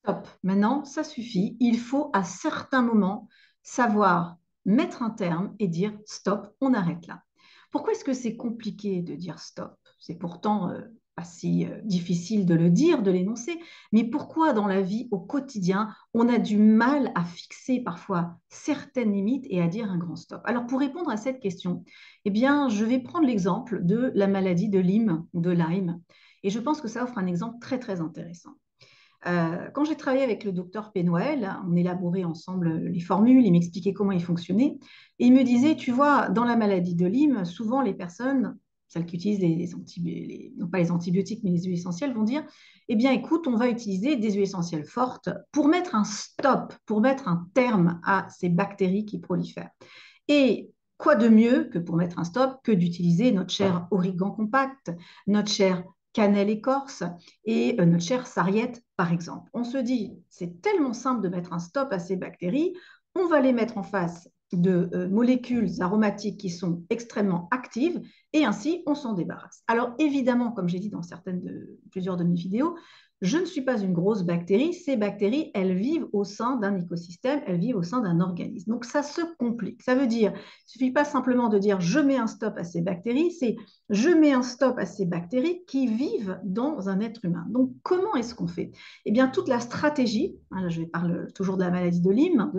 Stop. Maintenant, ça suffit. Il faut à certains moments savoir mettre un terme et dire stop, on arrête là. Pourquoi est-ce que c'est compliqué de dire stop? C'est pourtant pas si difficile de le dire, de l'énoncer, mais pourquoi dans la vie, au quotidien, on a du mal à fixer parfois certaines limites et à dire un grand stop? Alors pour répondre à cette question, eh bien, je vais prendre l'exemple de la maladie de Lyme ou de Lyme, et je pense que ça offre un exemple très très intéressant. Quand j'ai travaillé avec le docteur Pénoël, on élaborait ensemble les formules, il m'expliquait comment il fonctionnait. Et il me disait, tu vois, dans la maladie de Lyme, souvent les personnes, celles qui utilisent non pas les antibiotiques, mais les huiles essentielles, vont dire, eh bien écoute, on va utiliser des huiles essentielles fortes pour mettre un stop, pour mettre un terme à ces bactéries qui prolifèrent. Et quoi de mieux que pour mettre un stop que d'utiliser notre cher origan compact, notre cher cannelle écorce et notre chère sarriette, par exemple. On se dit, c'est tellement simple de mettre un stop à ces bactéries, on va les mettre en face de molécules aromatiques qui sont extrêmement actives et ainsi on s'en débarrasse. Alors évidemment, comme j'ai dit dans plusieurs de mes vidéos, je ne suis pas une grosse bactérie. Ces bactéries, elles vivent au sein d'un écosystème, elles vivent au sein d'un organisme. Donc ça se complique. Ça veut dire, il ne suffit pas simplement de dire je mets un stop à ces bactéries, c'est je mets un stop à ces bactéries qui vivent dans un être humain. Donc comment est-ce qu'on fait? Eh bien, toute la stratégie, là, je parle toujours de la maladie de Lyme,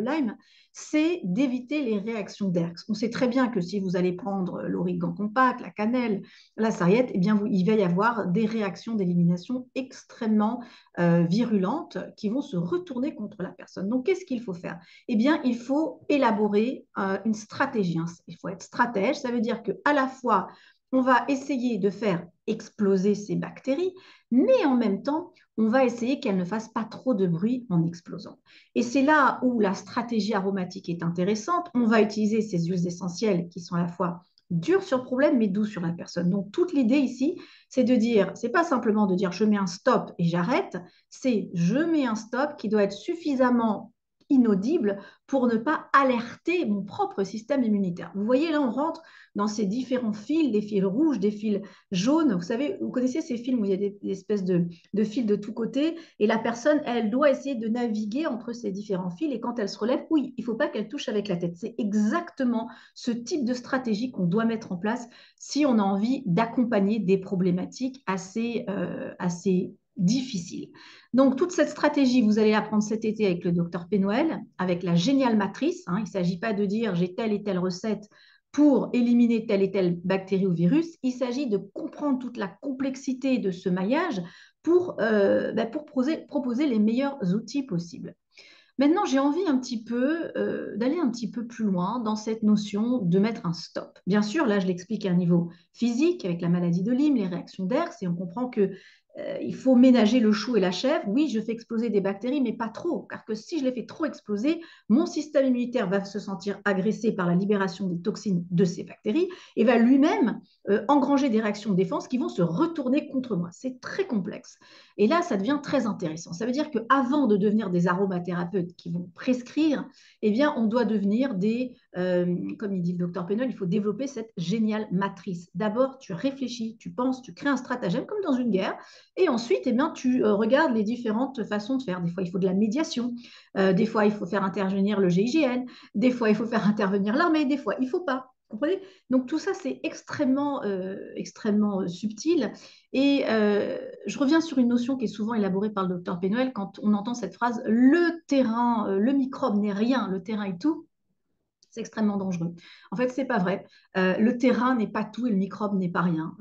c'est d'éviter les réactions d'Herx. On sait très bien que si vous allez prendre l'origan compact, la cannelle, la sarriette, eh bien, il va y avoir des réactions d'élimination extrêmement virulentes qui vont se retourner contre la personne. Donc, qu'est-ce qu'il faut faire? Eh bien, il faut élaborer une stratégie. Il faut être stratège. Ça veut dire qu'à la fois, on va essayer de faire exploser ces bactéries, mais en même temps, on va essayer qu'elles ne fassent pas trop de bruit en explosant. Et c'est là où la stratégie aromatique est intéressante. On va utiliser ces huiles essentielles qui sont à la fois dures sur le problème, mais douces sur la personne. Donc, toute l'idée ici, c'est de dire, c'est pas simplement de dire je mets un stop et j'arrête, c'est je mets un stop qui doit être suffisamment inaudible pour ne pas alerter mon propre système immunitaire. Vous voyez, là, on rentre dans ces différents fils, des fils rouges, des fils jaunes. Vous savez, vous connaissez ces films où il y a des espèces de fils de tous côtés et la personne, elle doit essayer de naviguer entre ces différents fils et quand elle se relève, oui, il ne faut pas qu'elle touche avec la tête. C'est exactement ce type de stratégie qu'on doit mettre en place si on a envie d'accompagner des problématiques assez difficiles. Donc, toute cette stratégie, vous allez l'apprendre cet été avec le docteur Pénoël, avec la géniale matrice. Hein. Il ne s'agit pas de dire j'ai telle et telle recette pour éliminer telle et telle bactérie ou virus. Il s'agit de comprendre toute la complexité de ce maillage pour proposer les meilleurs outils possibles. Maintenant, j'ai envie un petit peu d'aller un petit peu plus loin dans cette notion de mettre un stop. Bien sûr, là, je l'explique à un niveau physique avec la maladie de Lyme, les réactions d'Herx, et on comprend que il faut ménager le chou et la chèvre. Oui, je fais exploser des bactéries, mais pas trop, car que si je les fais trop exploser, mon système immunitaire va se sentir agressé par la libération des toxines de ces bactéries et va lui-même engranger des réactions de défense qui vont se retourner contre moi. C'est très complexe. Et là, ça devient très intéressant. Ça veut dire qu'avant de devenir des aromathérapeutes qui vont prescrire, eh bien, on doit devenir comme il dit le docteur Penol, il faut développer cette géniale matrice. D'abord, tu réfléchis, tu penses, tu crées un stratagème comme dans une guerre, et ensuite, eh bien, tu regardes les différentes façons de faire. Des fois, il faut de la médiation, des fois, il faut faire intervenir le GIGN, des fois, il faut faire intervenir l'armée, des fois, il ne faut pas. Vous comprenez? Donc tout ça, c'est extrêmement subtil. Et je reviens sur une notion qui est souvent élaborée par le docteur Pénoël quand on entend cette phrase, le terrain, le microbe n'est rien, le terrain est tout. C'est extrêmement dangereux. En fait, c'est pas vrai. Le terrain n'est pas tout et le microbe n'est pas rien.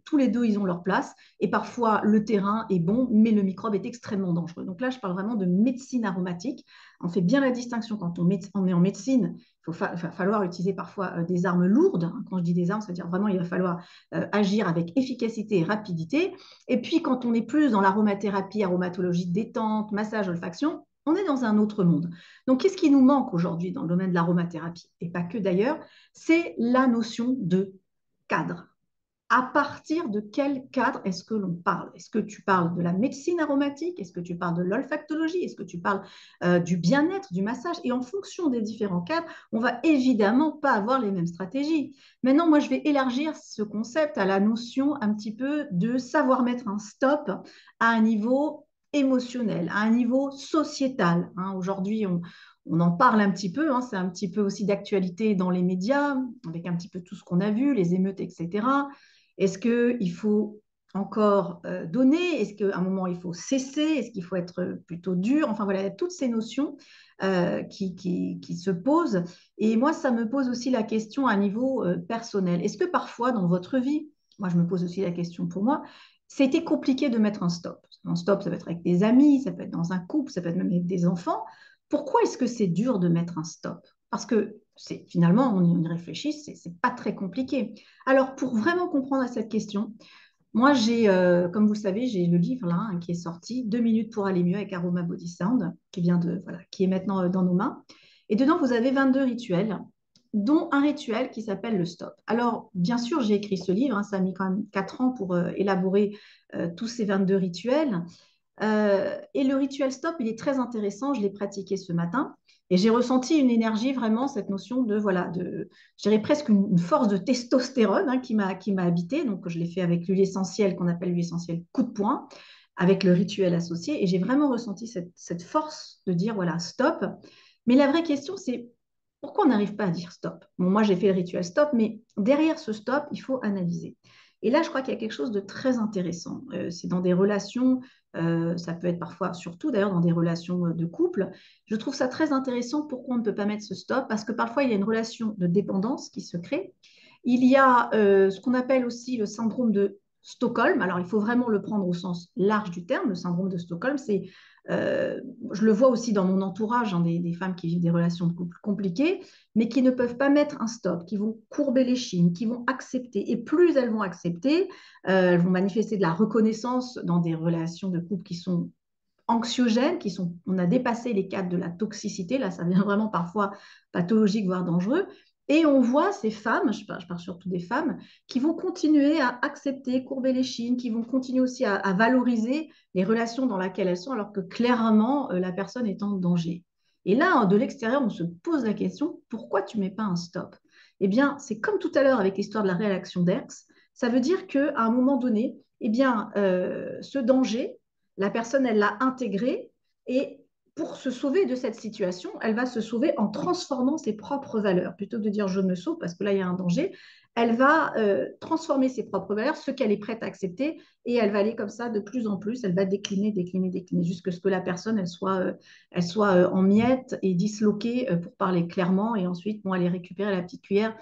Tous les deux, ils ont leur place. Et parfois, le terrain est bon, mais le microbe est extrêmement dangereux. Donc là, je parle vraiment de médecine aromatique. On fait bien la distinction quand on est en médecine. Va falloir utiliser parfois des armes lourdes. Quand je dis des armes, ça veut dire vraiment il va falloir agir avec efficacité et rapidité. Et puis, quand on est plus dans l'aromathérapie, aromatologie, détente, massage, olfaction, on est dans un autre monde. Donc, qu'est-ce qui nous manque aujourd'hui dans le domaine de l'aromathérapie, et pas que d'ailleurs, c'est la notion de cadre. À partir de quel cadre est-ce que l'on parle? Est-ce que tu parles de la médecine aromatique? Est-ce que tu parles de l'olfactologie? Est-ce que tu parles du bien-être, du massage? Et en fonction des différents cadres, on va évidemment pas avoir les mêmes stratégies. Maintenant, moi, je vais élargir ce concept à la notion un petit peu de savoir mettre un stop à un niveau émotionnel, à un niveau sociétal, hein. Aujourd'hui, on en parle un petit peu, hein, c'est un petit peu aussi d'actualité dans les médias, avec un petit peu tout ce qu'on a vu, les émeutes, etc. Est-ce qu'il faut encore donner? Est-ce qu'à un moment, il faut cesser? Est-ce qu'il faut être plutôt dur? Enfin voilà, il y a toutes ces notions qui se posent. Et moi, ça me pose aussi la question à un niveau personnel. Est-ce que parfois, dans votre vie, moi, je me pose aussi la question pour moi, c'était compliqué de mettre un stop? Un stop, ça peut être avec des amis, ça peut être dans un couple, ça peut être même avec des enfants. Pourquoi est-ce que c'est dur de mettre un stop? Parce que c'est finalement, on y réfléchit, c'est pas très compliqué. Alors, pour vraiment comprendre à cette question, moi, comme vous le savez, j'ai le livre là, hein, qui est sorti, 2 minutes pour aller mieux avec Aroma Body Sound, voilà, qui est maintenant dans nos mains. Et dedans, vous avez 22 rituels, dont un rituel qui s'appelle le stop. Alors, bien sûr, j'ai écrit ce livre, hein, ça a mis quand même 4 ans pour élaborer tous ces 22 rituels. Et le rituel stop, il est très intéressant. Je l'ai pratiqué ce matin et j'ai ressenti une énergie, vraiment, cette notion de, voilà, je dirais presque une force de testostérone, hein, qui m'a habité. Donc, je l'ai fait avec l'huile essentielle qu'on appelle l'huile essentielle coup de poing, avec le rituel associé. Et j'ai vraiment ressenti cette force de dire, voilà, stop. Mais la vraie question, c'est pourquoi on n'arrive pas à dire stop? Bon, moi, j'ai fait le rituel stop, mais derrière ce stop, il faut analyser. Et là, je crois qu'il y a quelque chose de très intéressant. C'est dans des relations, ça peut être parfois, surtout d'ailleurs dans des relations de couple. Je trouve ça très intéressant. Pourquoi on ne peut pas mettre ce stop? Parce que parfois, il y a une relation de dépendance qui se crée. Il y a ce qu'on appelle aussi le syndrome de Stockholm. Alors, il faut vraiment le prendre au sens large du terme. Le syndrome de Stockholm, euh, je le vois aussi dans mon entourage, hein, des femmes qui vivent des relations de couple compliquées, mais qui ne peuvent pas mettre un stop, qui vont courber les chines, qui vont accepter. Et plus elles vont accepter, elles vont manifester de la reconnaissance dans des relations de couple qui sont anxiogènes, on a dépassé les cadres de la toxicité, là ça devient vraiment parfois pathologique, voire dangereux. Et on voit ces femmes, je parle surtout des femmes, qui vont continuer à accepter, courber les chines, qui vont continuer aussi à valoriser les relations dans lesquelles elles sont, alors que clairement, la personne est en danger. Et là, de l'extérieur, on se pose la question, pourquoi tu ne mets pas un stop? Eh bien, c'est comme tout à l'heure avec l'histoire de la réaction d'Hertz, ça veut dire qu'à un moment donné, eh bien, ce danger, la personne, elle l'a intégré et pour se sauver de cette situation, elle va se sauver en transformant ses propres valeurs. Plutôt que de dire je me sauve parce que là, il y a un danger, elle va transformer ses propres valeurs, ce qu'elle est prête à accepter, et elle va aller comme ça de plus en plus, elle va décliner, décliner, décliner, jusqu'à ce que la personne, elle soit en miettes et disloquée, pour parler clairement, et ensuite, bon, aller récupérer la petite cuillère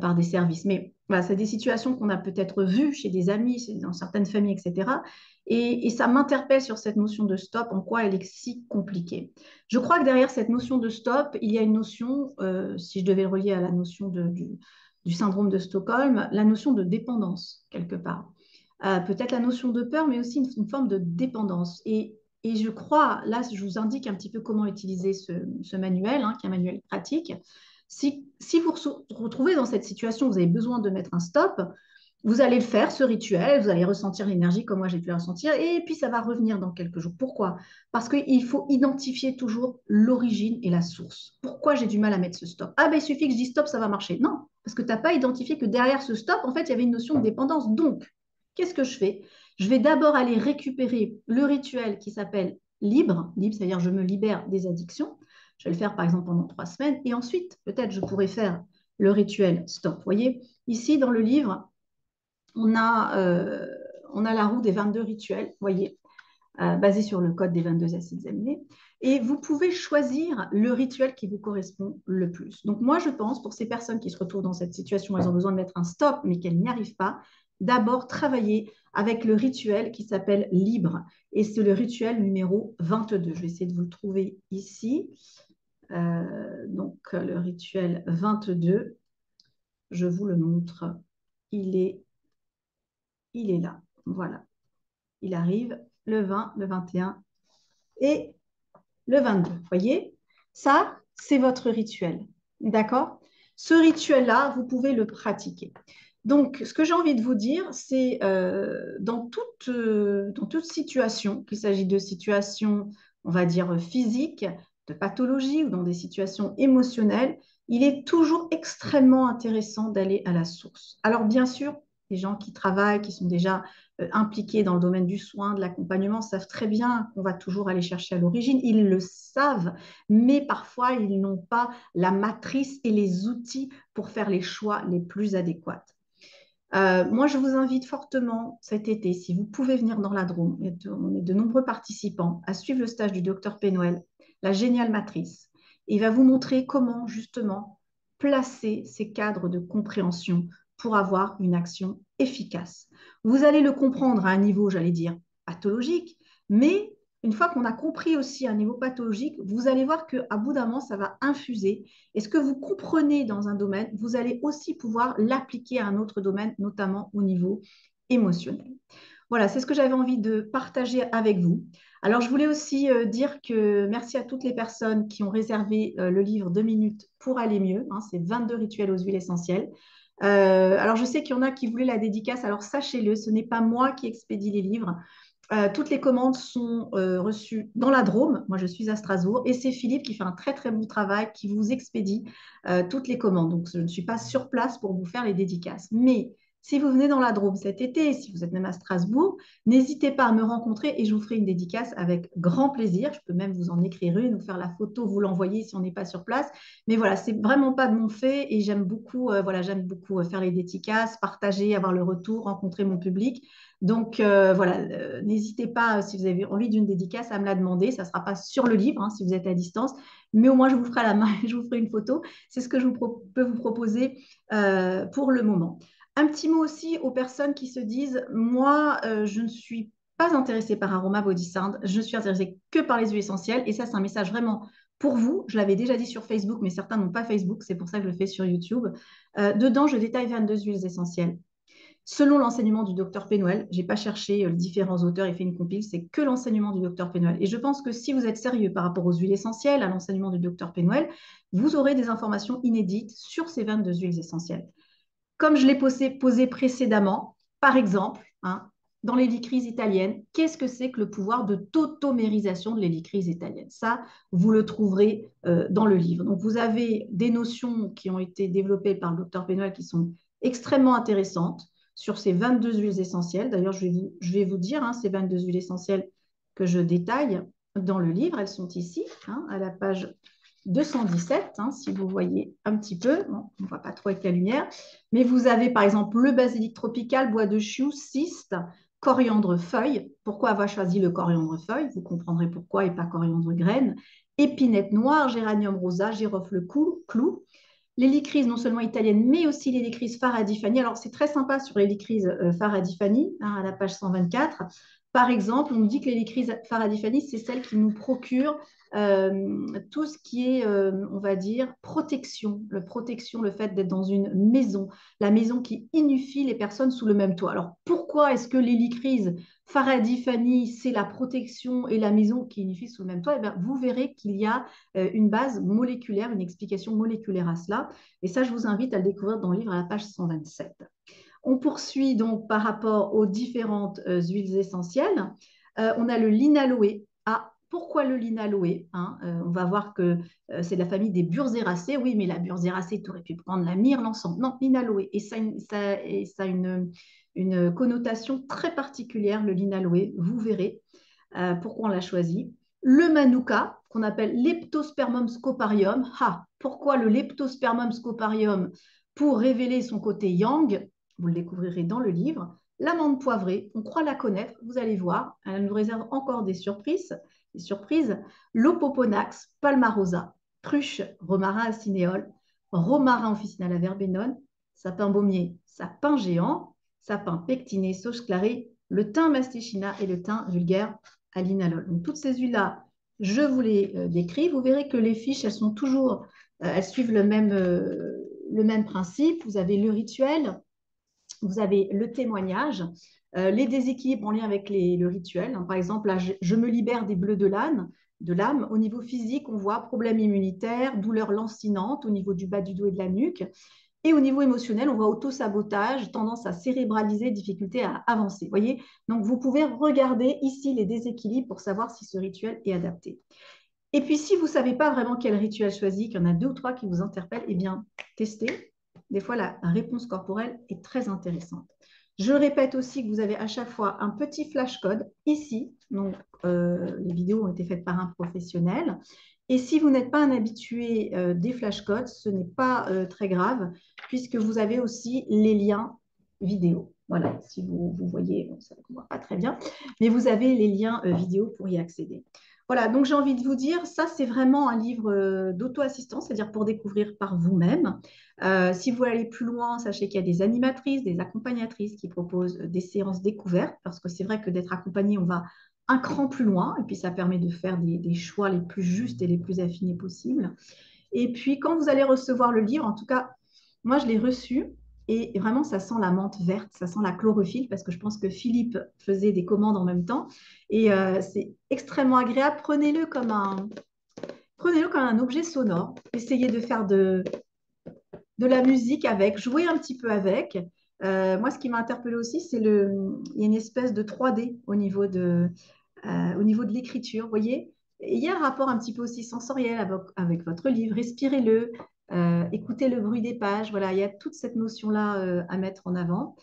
par des services. Mais voilà, c'est des situations qu'on a peut-être vues chez des amis, dans certaines familles, etc. Et ça m'interpelle sur cette notion de stop, en quoi elle est si compliquée. Je crois que derrière cette notion de stop, il y a une notion, si je devais le relier à la notion du syndrome de Stockholm, la notion de dépendance, quelque part. Peut-être la notion de peur, mais aussi une forme de dépendance. Et je crois, là, je vous indique un petit peu comment utiliser ce manuel, hein, qui est un manuel pratique. Si vous vous retrouvez dans cette situation, vous avez besoin de mettre un stop, vous allez le faire, ce rituel, vous allez ressentir l'énergie comme moi j'ai pu la ressentir, et puis ça va revenir dans quelques jours. Pourquoi? Parce qu'il faut identifier toujours l'origine et la source. Pourquoi j'ai du mal à mettre ce stop? Ah ben il suffit que je dise stop, ça va marcher. Non, parce que tu n'as pas identifié que derrière ce stop, en fait, il y avait une notion de dépendance. Donc, qu'est-ce que je fais? Je vais d'abord aller récupérer le rituel qui s'appelle libre. Libre, c'est-à-dire je me libère des addictions. Je vais le faire par exemple pendant 3 semaines, et ensuite, peut-être, je pourrais faire le rituel stop. Vous voyez, ici dans le livre, on a, euh, on a la roue des 22 rituels, vous voyez, basé sur le code des 22 acides aminés. Et vous pouvez choisir le rituel qui vous correspond le plus. Donc moi, je pense, pour ces personnes qui se retrouvent dans cette situation, elles ont besoin de mettre un stop, mais qu'elles n'y arrivent pas, d'abord travailler avec le rituel qui s'appelle libre. Et c'est le rituel numéro 22. Je vais essayer de vous le trouver ici. Donc, le rituel 22, je vous le montre. Il est, il est là. Voilà. Il arrive le 20, le 21 et le 22. Vous voyez, ça, c'est votre rituel. D'accord? Ce rituel-là, vous pouvez le pratiquer. Donc, ce que j'ai envie de vous dire, c'est dans toute situation, qu'il s'agit de situations, on va dire, physiques, de pathologie ou dans des situations émotionnelles, il est toujours extrêmement intéressant d'aller à la source. Alors, bien sûr, les gens qui travaillent, qui sont déjà impliqués dans le domaine du soin, de l'accompagnement, savent très bien qu'on va toujours aller chercher à l'origine. Ils le savent, mais parfois, ils n'ont pas la matrice et les outils pour faire les choix les plus adéquats. Moi, je vous invite fortement cet été, si vous pouvez venir dans la Drôme, on est de nombreux participants, à suivre le stage du docteur Pénoël, la géniale matrice. Il va vous montrer comment, justement, placer ces cadres de compréhension pour avoir une action efficace. Vous allez le comprendre à un niveau, j'allais dire, pathologique, mais une fois qu'on a compris aussi à un niveau pathologique, vous allez voir qu'à bout d'un moment, ça va infuser. Et ce que vous comprenez dans un domaine, vous allez aussi pouvoir l'appliquer à un autre domaine, notamment au niveau émotionnel. Voilà, c'est ce que j'avais envie de partager avec vous. Alors, je voulais aussi dire que merci à toutes les personnes qui ont réservé le livre 2 minutes pour aller mieux. Hein, c'est 22 rituels aux huiles essentielles. Alors, je sais qu'il y en a qui voulaient la dédicace. Alors, sachez-le, ce n'est pas moi qui expédie les livres. Toutes les commandes sont reçues dans la Drôme. Moi, je suis à Strasbourg. Et c'est Philippe qui fait un très, très bon travail, qui vous expédie toutes les commandes. Donc, je ne suis pas sur place pour vous faire les dédicaces. Mais si vous venez dans la Drôme cet été, si vous êtes même à Strasbourg, n'hésitez pas à me rencontrer et je vous ferai une dédicace avec grand plaisir. Je peux même vous en écrire une, vous faire la photo, vous l'envoyer si on n'est pas sur place. Mais voilà, c'est vraiment pas de mon fait et j'aime beaucoup, faire les dédicaces, partager, avoir le retour, rencontrer mon public. Donc voilà, n'hésitez pas, si vous avez envie d'une dédicace, à me la demander. Ça ne sera pas sur le livre, hein, si vous êtes à distance, mais au moins je vous ferai la main et je vous ferai une photo. C'est ce que peux vous proposer pour le moment. Un petit mot aussi aux personnes qui se disent, moi, je ne suis pas intéressée par Aroma Body Sound, je ne suis intéressée que par les huiles essentielles. Et ça, c'est un message vraiment pour vous. Je l'avais déjà dit sur Facebook, mais certains n'ont pas Facebook, c'est pour ça que je le fais sur YouTube. Dedans, je détaille 22 huiles essentielles. Selon l'enseignement du docteur Pénoël, je n'ai pas cherché les différents auteurs et fait une compile, c'est que l'enseignement du docteur Pénoël. Et je pense que si vous êtes sérieux par rapport aux huiles essentielles, à l'enseignement du docteur Pénoël, vous aurez des informations inédites sur ces 22 huiles essentielles. Comme je l'ai posé précédemment, par exemple, hein, dans l'hélicryse italienne, qu'est-ce que c'est que le pouvoir de tautomérisation de l'hélicryse italienne? Ça, vous le trouverez dans le livre. Donc, vous avez des notions qui ont été développées par le docteur Pénoël qui sont extrêmement intéressantes sur ces 22 huiles essentielles. D'ailleurs, je vais vous dire, hein, ces 22 huiles essentielles que je détaille dans le livre, elles sont ici, hein, à la page 217, hein, si vous voyez un petit peu. Bon, on ne voit pas trop avec la lumière. Mais vous avez par exemple le basilic tropical, bois de chou, cyste, coriandre feuille. Pourquoi avoir choisi le coriandre feuille? Vous comprendrez pourquoi et pas coriandre graine. Épinette noire, géranium rosa, girofle clou. L'hélicryse non seulement italienne, mais aussi l'hélicryse Faradifani. Alors, c'est très sympa sur l'hélicryse Faradifani, hein, à la page 124. Par exemple, on nous dit que l'hélicryse Faradifani, c'est celle qui nous procure tout ce qui est, on va dire, protection. Le fait d'être dans une maison, la maison qui unifie les personnes sous le même toit. Alors, pourquoi est-ce que l'hélicryse Faradifani, c'est la protection et la maison qui unifient sous le même toit? Eh bien, vous verrez qu'il y a une base moléculaire, une explication moléculaire à cela. Et ça, je vous invite à le découvrir dans le livre à la page 127. On poursuit donc par rapport aux différentes huiles essentielles. On a le linaloé. Ah, pourquoi le linaloé, hein? On va voir que c'est de la famille des burzéracées. Oui, mais la burzéracée, tu aurais pu prendre la myrrhe, l'encens. Non, linaloé. Et ça a une connotation très particulière, le linaloé. Vous verrez pourquoi on l'a choisi. Le manuka, qu'on appelle Leptospermum scoparium. Ah, pourquoi le Leptospermum scoparium? Pour révéler son côté yang, vous le découvrirez dans le livre. L'amande poivrée, on croit la connaître, vous allez voir, elle nous réserve encore des surprises. L'Opoponax palmarosa, cruche, romarin accinéole, romarin officinal à verbenone, sapin baumier, sapin géant, sapin pectiné, sauge clarée, le thym masticina et le thym vulgaire à linalol. Donc, toutes ces huiles-là, je vous les décris. Vous verrez que les fiches, elles sont toujours, elles suivent le même principe. Vous avez le rituel, vous avez le témoignage, les déséquilibres en lien avec le rituel. Par exemple, là, je me libère des bleus de l'âme. Au niveau physique, on voit problème immunitaire, douleur lancinante au niveau du bas du dos et de la nuque. Et au niveau émotionnel, on voit auto-sabotage, tendance à cérébraliser, difficulté à avancer. Voyez. Donc, vous pouvez regarder ici les déséquilibres pour savoir si ce rituel est adapté. Et puis, si vous ne savez pas vraiment quel rituel choisir, qu'il y en a 2 ou 3 qui vous interpellent, eh bien, testez. Des fois, la réponse corporelle est très intéressante. Je répète aussi que vous avez à chaque fois un petit flashcode ici. Donc, les vidéos ont été faites par un professionnel. Et si vous n'êtes pas un habitué des flashcodes, ce n'est pas très grave, puisque vous avez aussi les liens vidéo. Voilà, si vous voyez, bon, ça ne voit pas très bien, mais vous avez les liens vidéo pour y accéder. Voilà, donc j'ai envie de vous dire, ça c'est vraiment un livre d'auto-assistance, c'est-à-dire pour découvrir par vous-même. Si vous voulez aller plus loin, sachez qu'il y a des animatrices, des accompagnatrices qui proposent des séances découvertes, parce que c'est vrai que d'être accompagné, on va un cran plus loin, et puis ça permet de faire des choix les plus justes et les plus affinés possibles. Et puis, quand vous allez recevoir le livre, en tout cas, moi, je l'ai reçu et vraiment, ça sent la menthe verte, ça sent la chlorophylle parce que je pense que Philippe faisait des commandes en même temps. Et c'est extrêmement agréable. Prenez-le comme un objet sonore. Essayez de faire de la musique avec, jouer un petit peu avec. Moi, ce qui m'a interpellée aussi, il y a une espèce de 3D au niveau de l'écriture. Vous voyez, il y a un rapport un petit peu aussi sensoriel avec votre livre. Respirez-le, écoutez le bruit des pages. Voilà, il y a toute cette notion-là à mettre en avant.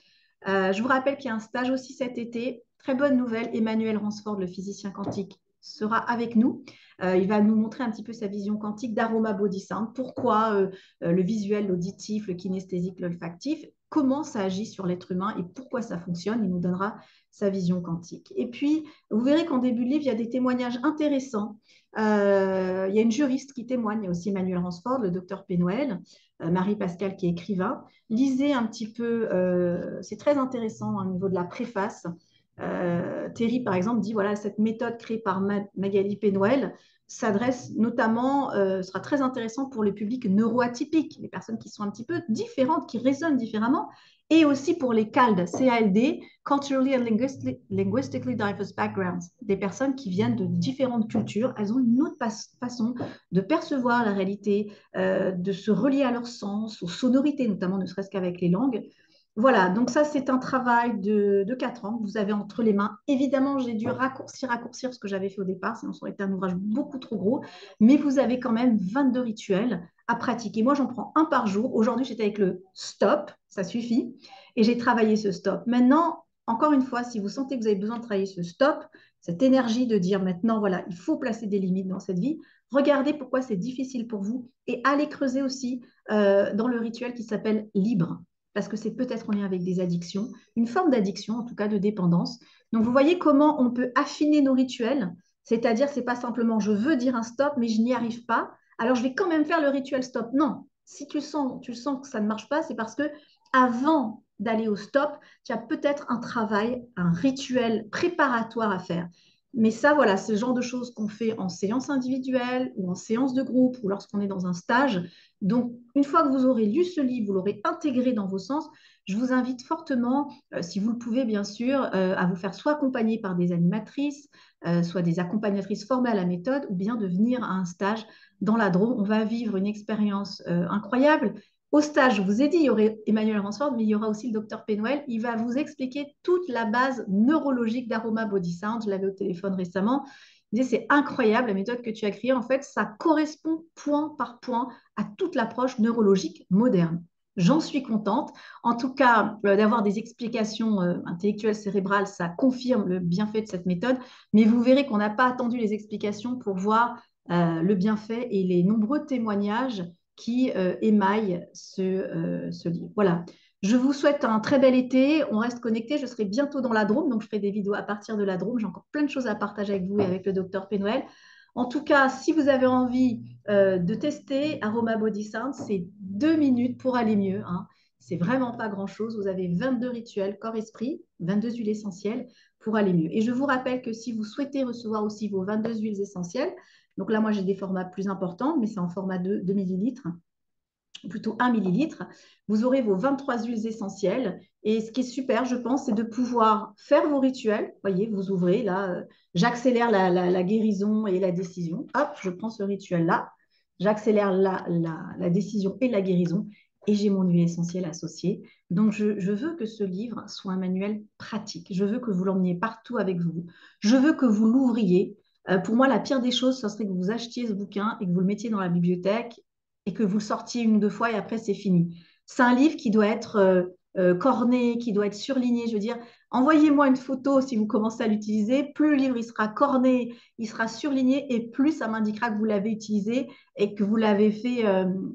Je vous rappelle qu'il y a un stage aussi cet été. Très bonne nouvelle, Emmanuel Ransford, le physicien quantique, sera avec nous. Il va nous montrer un petit peu sa vision quantique d'Aroma Body Sound. Pourquoi le visuel, l'auditif, le kinesthésique, l'olfactif, comment ça agit sur l'être humain et pourquoi ça fonctionne. Il nous donnera sa vision quantique. Et puis, vous verrez qu'en début de livre, il y a des témoignages intéressants. Il y a une juriste qui témoigne, il y a aussi Emmanuel Ransford, le docteur Pénoël, Marie-Pascale qui est écrivain. Lisez un petit peu, c'est très intéressant au niveau de la préface. Terry, par exemple, dit voilà, cette méthode créée par Magali Pénoël s'adresse notamment, sera très intéressant pour le public neuroatypique, les personnes qui sont un petit peu différentes, qui raisonnent différemment, et aussi pour les CALD, C-A-L-D, Culturally and Linguistically Diverse Backgrounds, des personnes qui viennent de différentes cultures. Elles ont une autre façon de percevoir la réalité, de se relier à leur sens, aux sonorités, notamment ne serait-ce qu'avec les langues. Voilà, donc ça, c'est un travail de 4 ans que vous avez entre les mains. Évidemment, j'ai dû raccourcir ce que j'avais fait au départ, sinon ça aurait été un ouvrage beaucoup trop gros, mais vous avez quand même 22 rituels à pratiquer. Moi, j'en prends un par jour. Aujourd'hui, j'étais avec le stop, ça suffit, et j'ai travaillé ce stop. Maintenant, encore une fois, si vous sentez que vous avez besoin de travailler ce stop, cette énergie de dire maintenant, voilà, il faut placer des limites dans cette vie, regardez pourquoi c'est difficile pour vous et allez creuser aussi dans le rituel qui s'appelle libre parce que c'est peut-être en lien avec des addictions, une forme d'addiction, en tout cas de dépendance. Donc, vous voyez comment on peut affiner nos rituels, c'est-à-dire, c'est pas simplement je veux dire un stop, mais je n'y arrive pas, alors je vais quand même faire le rituel stop. Non, si tu sens que ça ne marche pas, c'est parce que avant d'aller au stop, tu as peut-être un travail, un rituel préparatoire à faire. Mais ça, voilà, c'est le genre de choses qu'on fait en séance individuelle ou en séance de groupe ou lorsqu'on est dans un stage. Donc, une fois que vous aurez lu ce livre, vous l'aurez intégré dans vos sens, je vous invite fortement, si vous le pouvez bien sûr, à vous faire soit accompagner par des animatrices, soit des accompagnatrices formées à la méthode, ou bien de venir à un stage dans la Drôme. On va vivre une expérience incroyable. Au stage, je vous ai dit, il y aurait Emmanuel Ransford, mais il y aura aussi le docteur Pénoël. Il va vous expliquer toute la base neurologique d'Aroma Body Sound. Je l'avais au téléphone récemment. Il disait, c'est incroyable la méthode que tu as créée. En fait, ça correspond point par point à toute l'approche neurologique moderne. J'en suis contente. En tout cas, d'avoir des explications intellectuelles, cérébrales, ça confirme le bienfait de cette méthode. Mais vous verrez qu'on n'a pas attendu les explications pour voir le bienfait et les nombreux témoignages qui émaillent ce livre. Voilà. Je vous souhaite un très bel été. On reste connectés. Je serai bientôt dans la Drôme, donc je ferai des vidéos à partir de la Drôme. J'ai encore plein de choses à partager avec vous et avec le docteur Pénoël. En tout cas, si vous avez envie de tester Aroma Body Sound, c'est 2 minutes pour aller mieux. Hein. C'est vraiment pas grand-chose. Vous avez 22 rituels corps-esprit, 22 huiles essentielles pour aller mieux. Et je vous rappelle que si vous souhaitez recevoir aussi vos 22 huiles essentielles, donc là, moi, j'ai des formats plus importants, mais c'est en format de 2 millilitres, plutôt 1 millilitre. Vous aurez vos 23 huiles essentielles. Et ce qui est super, je pense, c'est de pouvoir faire vos rituels. Vous voyez, vous ouvrez là, j'accélère la guérison et la décision. Hop, je prends ce rituel-là. J'accélère la décision et la guérison. Et j'ai mon huile essentielle associée. Donc, je veux que ce livre soit un manuel pratique. Je veux que vous l'emmeniez partout avec vous. Je veux que vous l'ouvriez. Pour moi, la pire des choses, ce serait que vous achetiez ce bouquin et que vous le mettiez dans la bibliothèque et que vous le sortiez 1 ou 2 fois et après c'est fini. C'est un livre qui doit être corné, qui doit être surligné. Je veux dire, envoyez-moi une photo si vous commencez à l'utiliser. Plus le livre il sera corné, il sera surligné et plus ça m'indiquera que vous l'avez utilisé et que vous l'avez fait,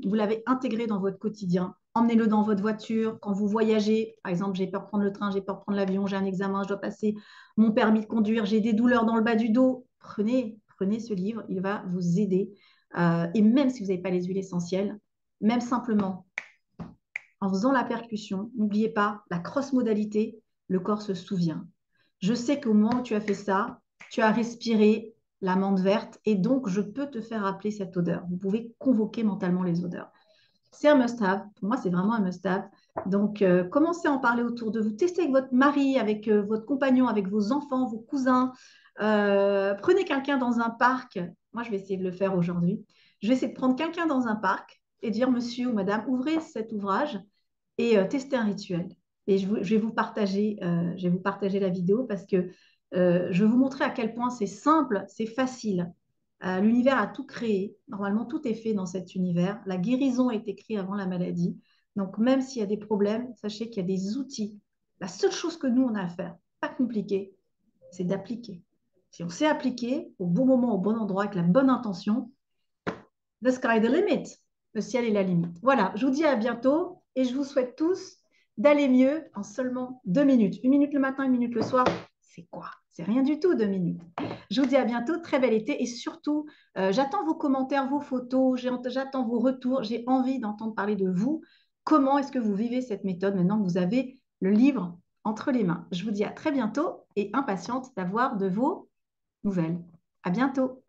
vous l'avez intégré dans votre quotidien. Emmenez-le dans votre voiture quand vous voyagez. Par exemple, j'ai peur de prendre le train, j'ai peur de prendre l'avion, j'ai un examen, je dois passer mon permis de conduire, j'ai des douleurs dans le bas du dos. Prenez ce livre, il va vous aider. Et même si vous n'avez pas les huiles essentielles, même simplement en faisant la percussion, n'oubliez pas la cross-modalité, le corps se souvient. Je sais qu'au moment où tu as fait ça, tu as respiré la menthe verte et donc je peux te faire rappeler cette odeur. Vous pouvez convoquer mentalement les odeurs. C'est un must-have. Pour moi, c'est vraiment un must-have. Donc, commencez à en parler autour de vous. Testez avec votre mari, avec votre compagnon, avec vos enfants, vos cousins. Prenez quelqu'un dans un parc. Moi, je vais essayer de le faire aujourd'hui. Je vais essayer de prendre quelqu'un dans un parc et dire, monsieur ou madame, ouvrez cet ouvrage et tester un rituel. Et je vais vous partager la vidéo parce que je vais vous montrer à quel point c'est simple, c'est facile. L'univers a tout créé. Normalement, tout est fait dans cet univers. La guérison a été créée avant la maladie. Donc, même s'il y a des problèmes, sachez qu'il y a des outils. La seule chose que nous, on a à faire, pas compliqué, c'est d'appliquer. Si on sait appliquer au bon moment, au bon endroit, avec la bonne intention, the sky the limit. Le ciel est la limite. Voilà, je vous dis à bientôt et je vous souhaite tous d'aller mieux en seulement 2 minutes. 1 minute le matin, 1 minute le soir. C'est quoi? C'est rien du tout, 2 minutes. Je vous dis à bientôt, très bel été et surtout, j'attends vos commentaires, vos photos, j'attends vos retours. J'ai envie d'entendre parler de vous. Comment est-ce que vous vivez cette méthode maintenant que vous avez le livre entre les mains? Je vous dis à très bientôt et impatiente d'avoir de vos nouvelles. À bientôt.